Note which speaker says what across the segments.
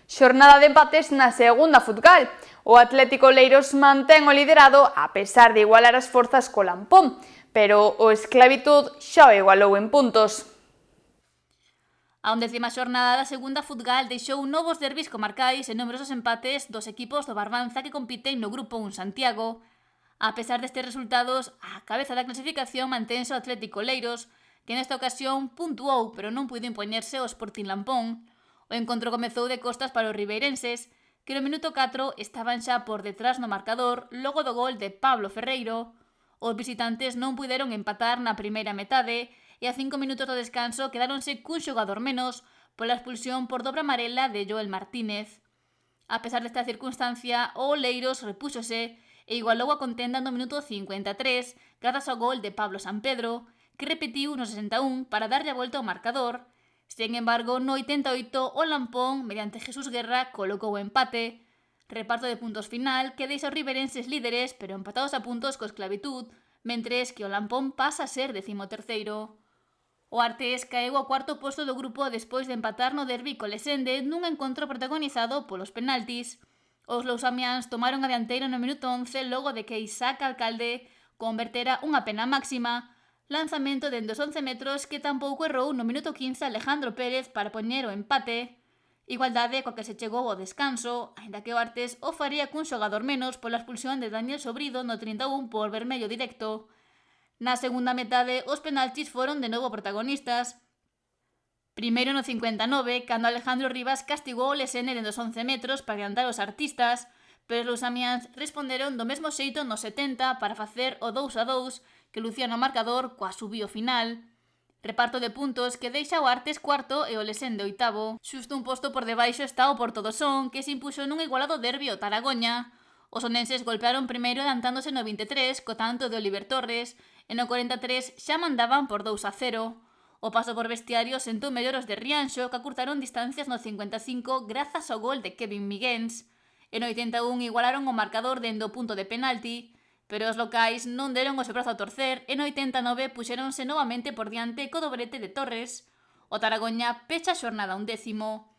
Speaker 1: Xornada de empates na segunda futgal. O Atlético Oleiros mantén o liderado a pesar de igualar as forzas co Lampón, pero o Esclavitud xa o igualou en puntos.
Speaker 2: A 11ª xornada da segunda futgal deixou novos derbis comarcais e numerosos empates dos equipos do Barbanza que compiten no Grupo 1 Santiago. A pesar destes resultados, a cabeza da clasificación mantense o Atlético Oleiros, que nesta ocasión puntuou pero non puido impoñerse ao Sporting Lampón. O encontro comezou de costas para os ribeirenses, que no minuto 4 estaban xa por detrás no marcador logo do gol de Pablo Ferreiro. Os visitantes non puideron empatar na primeira metade e a 5 minutos do descanso quedáronse cun xogador menos pola expulsión por dobre amarela de Joel Martínez. A pesar desta circunstancia, o Oleiros repúxose e igualou a contenda no minuto 53 grazas ao gol de Pablo Sampedro, que repetiu no 61 para darlle a volta ao marcador. Sen embargo, no 88 o Lampón, mediante Jesús Guerra, colocou o empate. Reparto de puntos final que deixa os riberenses líderes pero empatados a puntos co Esclavitud, mentres que o Lampón pasa a ser 13º. O Artés caeu ao cuarto posto do grupo despois de empatar no derbi co Lesende nun encontro protagonizado polos penaltis. Os lousamiáns tomaron a dianteira no minuto 11 logo de que Isaac Alcalde convertera unha pena máxima, lanzamento dende os 11 metros que tampouco errou no minuto 15 Alejandro Pérez para poñer o empate. Igualdade coa que se chegou ao descanso, aínda que o Artés o faría cun xogador menos pola expulsión de Daniel Sobrido no 31 por vermello directo. Na segunda metade, os penaltis foron de novo protagonistas. Primeiro no 59, cando Alejandro Rivas castigou o Lesene dende os 11 metros para adiantar os artistas, pero os lousamiáns responderon do mesmo xeito no 70 para facer o 2-2 que lucía no marcador coa subío final. Reparto de puntos que deixa o Artes cuarto e o Lesende oitavo. Xusto un posto por debaixo está o Porto do Son, que se impuxo nun igualado derbi o Taragoña. Os onenses golpearon primeiro adelantándose no 23 co tanto de Oliver Torres e no 43 xa mandaban por 2-0. O paso por vestiario sentou mellor os de Rianxo que acurtaron distancias no 55 grazas ao gol de Kevin Miguens. E no 81 igualaron o marcador dende o punto de penalti, pero os locais non deron o seu brazo a torcer e no 89 puxéronse novamente por diante co dobrete de Torres. O Taragoña pecha a xornada 11º.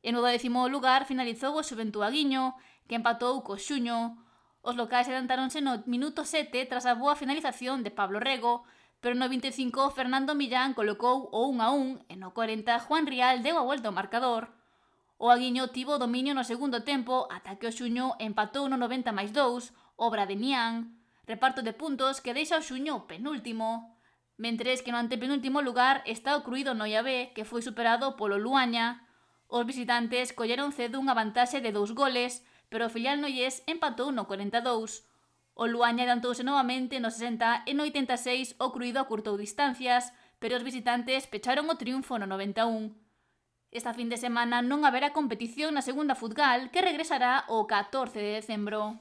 Speaker 2: E no 10º lugar finalizou o Xuventud Aguiño, que empatou co Xuño. Os locais adelantáronse no minuto 7 tras a boa finalización de Pablo Rego, pero no 25 Fernando Millán colocou o 1-1 e no 40 Juan Rial deu a volta ao marcador. O Aguiño tivo dominio no segundo tempo ata que o Xuño empatou no 90+2, obra de Nián. Reparto de puntos que deixa o Xuño penúltimo. Mentres que no antepenúltimo lugar está o Cruído Noia B, que foi superado polo Luaña. Os visitantes colleron cedo unha vantaxe de 2 goles, pero o filial noiés empatou no 42. O Luaña adiantouse novamente no 60 e no 86 o Cruído acurtou distancias, pero os visitantes pecharon o triunfo no 91. Esta fin de semana non haberá competición na segunda futgal que regresará o 14 de decembro.